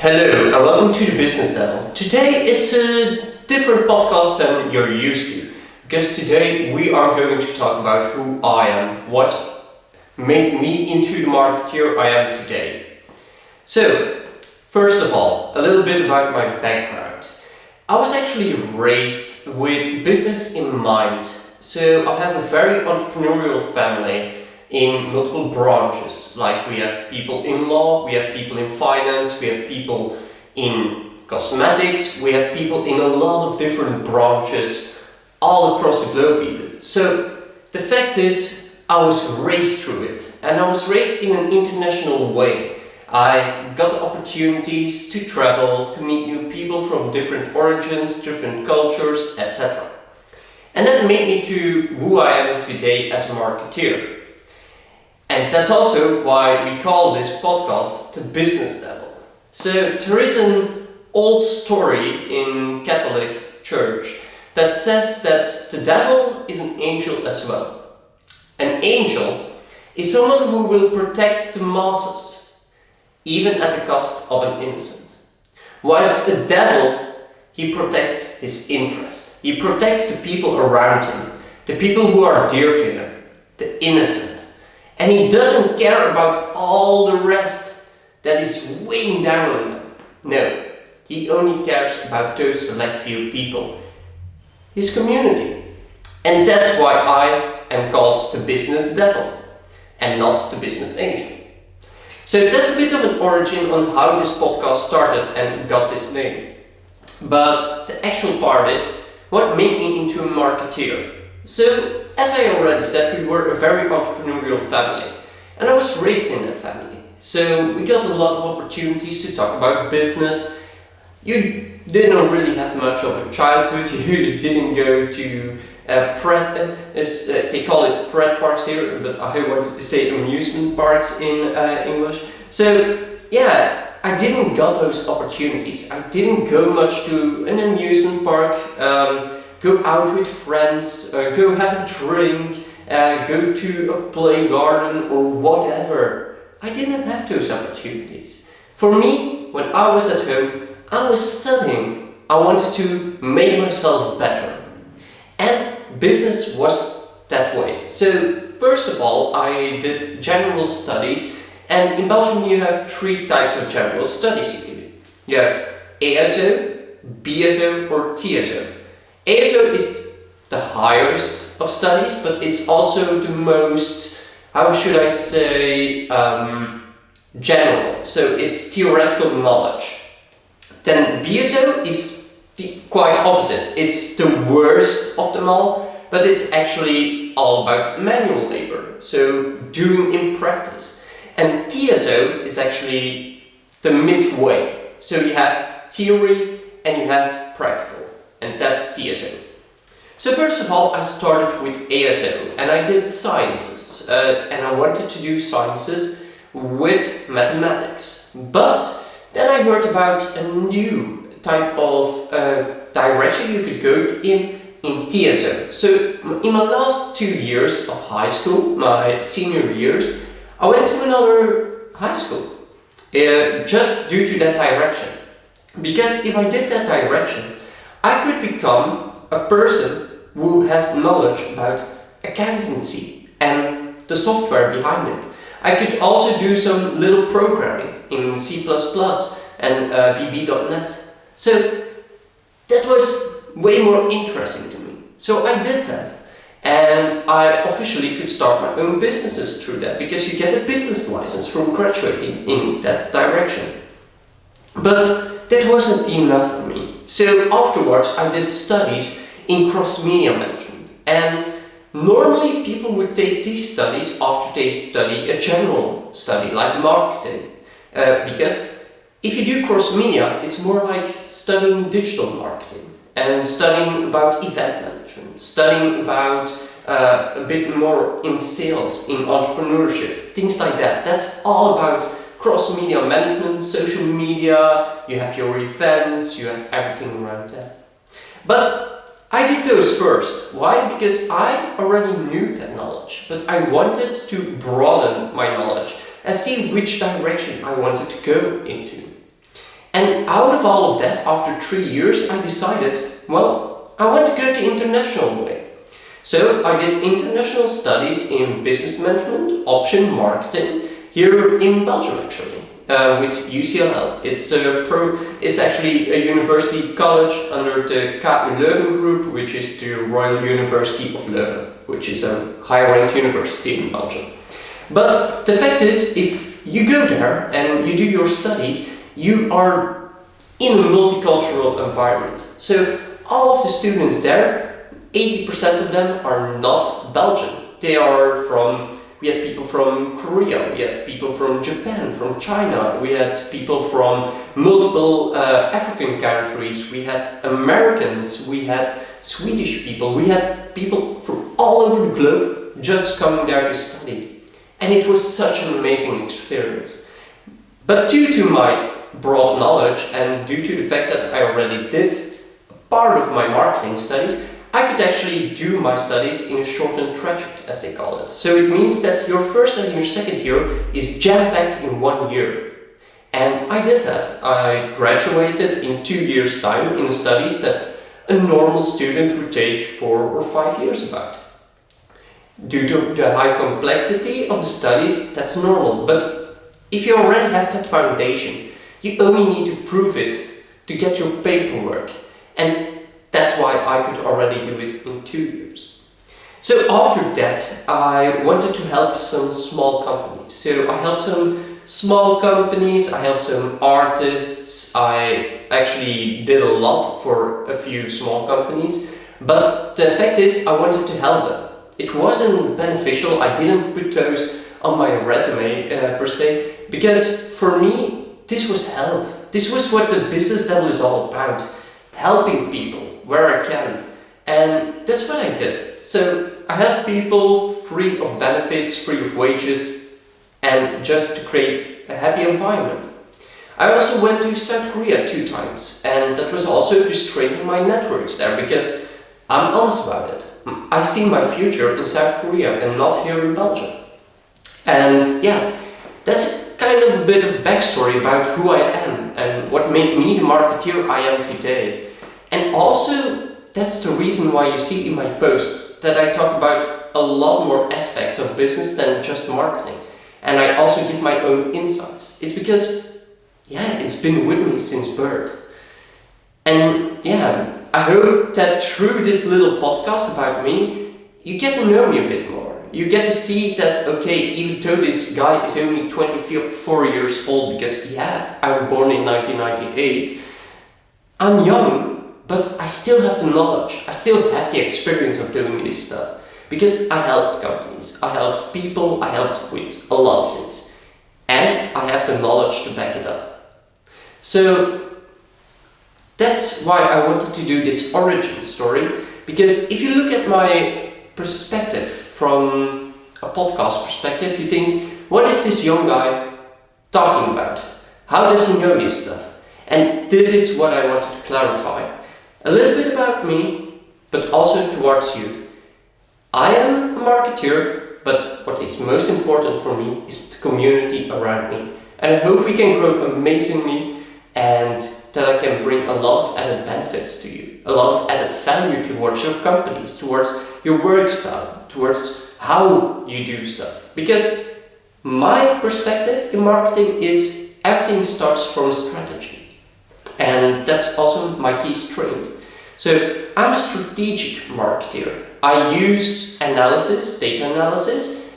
Hello and welcome to the Business Devil. Today it's a different podcast than you're used to, because today we are going to talk about who I am, what made me into the marketeer I am today. So, first of all, a little bit about my background. I was actually raised with business in mind, so I have a very entrepreneurial family in multiple branches. Like we have people in law, we have people in finance, we have people in cosmetics, we have people in a lot of different branches all across the globe even. So the fact is, I was raised through it, and I was raised in an international way. I got opportunities to travel, to meet new people from different origins, different cultures, etc. And that made me to who I am today as a marketeer. And that's also why we call this podcast The Business Devil. So there is an old story in Catholic Church that says that the devil is an angel as well. An angel is someone who will protect the masses, even at the cost of an innocent. Whilst the devil, he protects his interest. He protects the people around him, the people who are dear to him, the innocent. And he doesn't care about all the rest that is weighing down on him. No, he only cares about those select few people, his community. And that's why I am called the Business Devil and not the Business Angel. So that's a bit of an origin on how this podcast started and got this name. But the actual part is what made me into a marketeer. So, as I already said, we were a very entrepreneurial family, and I was raised in that family. So we got a lot of opportunities to talk about business. You didn't really have much of a childhood. You didn't go to they call it pret parks here, but I wanted to say amusement parks in English. So yeah, I didn't got those opportunities. I didn't go much to an amusement park. Go out with friends, go have a drink, go to a play garden or whatever. I didn't have those opportunities. For me, when I was at home, I was studying. I wanted to make myself better. And business was that way. So first of all, I did general studies, and in Belgium you have three types of general studies you can do. You have ASO, BSO or TSO. ASO is the highest of studies, but it's also the most, how should I say, general. So it's theoretical knowledge. Then BSO is the quite opposite. It's the worst of them all, but it's actually all about manual labor, so doing in practice. And TSO is actually the midway. So you have theory and you have practical. And that's TSO. So first of all, I started with ASO and I did sciences, and I wanted to do sciences with mathematics. But then I heard about a new type of direction you could go in TSO. So in my last 2 years of high school, my senior years, I went to another high school just due to that direction. Because if I did that direction, I could become a person who has knowledge about accountancy and the software behind it. I could also do some little programming in C++ and VB.NET. So that was way more interesting to me. So I did that, and I officially could start my own businesses through that, because you get a business license from graduating in that direction. But that wasn't enough for me. So afterwards I did studies in cross-media management, and normally people would take these studies after they study a general study like marketing, because if you do cross-media, it's more like studying digital marketing and studying about event management, studying about a bit more in sales, in entrepreneurship, things like that. That's all about cross-media management, social media, you have your events, you have everything around that. But I did those first. Why? Because I already knew that knowledge, but I wanted to broaden my knowledge and see which direction I wanted to go into. And out of all of that, after 3 years, I decided, well, I want to go the international way. So I did international studies in business management, option marketing, here in Belgium actually, with UCLL. It's actually a university college under the KU Leuven group, which is the Royal University of Leuven, which is a high-ranked university in Belgium. But the fact is, if you go there and you do your studies, you are in a multicultural environment. So all of the students there, 80% of them are not Belgian. We had people from Korea, we had people from Japan, from China, we had people from multiple African countries, we had Americans, we had Swedish people, we had people from all over the globe just coming there to study. And it was such an amazing experience. But due to my broad knowledge and due to the fact that I already did part of my marketing studies, I could actually do my studies in a shortened trajectory, as they call it. So it means that your first and your second year is jam-packed in 1 year. And I did that. I graduated in 2 years' time in studies that a normal student would take 4 or 5 years about. Due to the high complexity of the studies, that's normal. But if you already have that foundation, you only need to prove it to get your paperwork. And that's why I could already do it in 2 years. So after that, I wanted to help some small companies. So I helped some small companies, I helped some artists, I actually did a lot for a few small companies. But the fact is, I wanted to help them. It wasn't beneficial, I didn't put those on my resume per se, because for me, this was help. This was what the business devil is all about. Helping people where I can, and that's what I did. So I help people free of benefits, free of wages, and just to create a happy environment. I also went to South Korea 2 times, and that was also to strengthen my networks there, because I'm honest about it. I see my future in South Korea and not here in Belgium. And yeah, that's kind of a bit of backstory about who I am and what made me the marketeer I am today. And also, that's the reason why you see in my posts that I talk about a lot more aspects of business than just marketing. And I also give my own insights. It's because, yeah, it's been with me since birth. And yeah, I hope that through this little podcast about me, you get to know me a bit more. You get to see that, okay, even though this guy is only 24 years old, because yeah, I was born in 1998, I'm young. But I still have the knowledge, I still have the experience of doing this stuff. Because I helped companies, I helped people, I helped with a lot of things. And I have the knowledge to back it up. So that's why I wanted to do this origin story. Because if you look at my perspective from a podcast perspective, you think, what is this young guy talking about? How does he know this stuff? And this is what I wanted to clarify. A little bit about me, but also towards you. I am a marketeer, but what is most important for me is the community around me. And I hope we can grow amazingly and that I can bring a lot of added benefits to you, a lot of added value towards your companies, towards your work style, towards how you do stuff. Because my perspective in marketing is everything starts from strategy. And that's also my key strength. So I'm a strategic marketer. I use analysis, data analysis,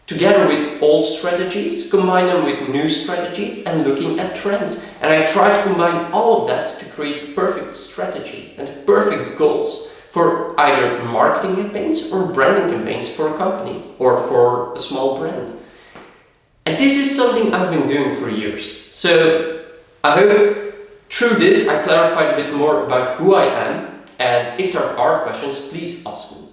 together with old strategies, combine them with new strategies and looking at trends. And I try to combine all of that to create the perfect strategy and the perfect goals for either marketing campaigns or branding campaigns for a company or for a small brand. And this is something I've been doing for years. So I hope through this I clarified a bit more about who I am, and if there are questions, please ask me.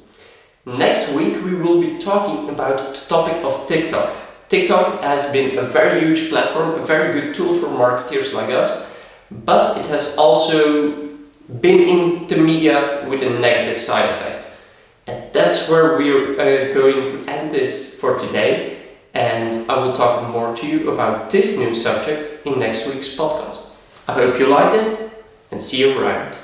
Next week we will be talking about the topic of TikTok. TikTok has been a very huge platform, a very good tool for marketers like us, but it has also been in the media with a negative side effect. And that's where we're going to end this for today, and I will talk more to you about this new subject in next week's podcast. I hope you liked it and see you around.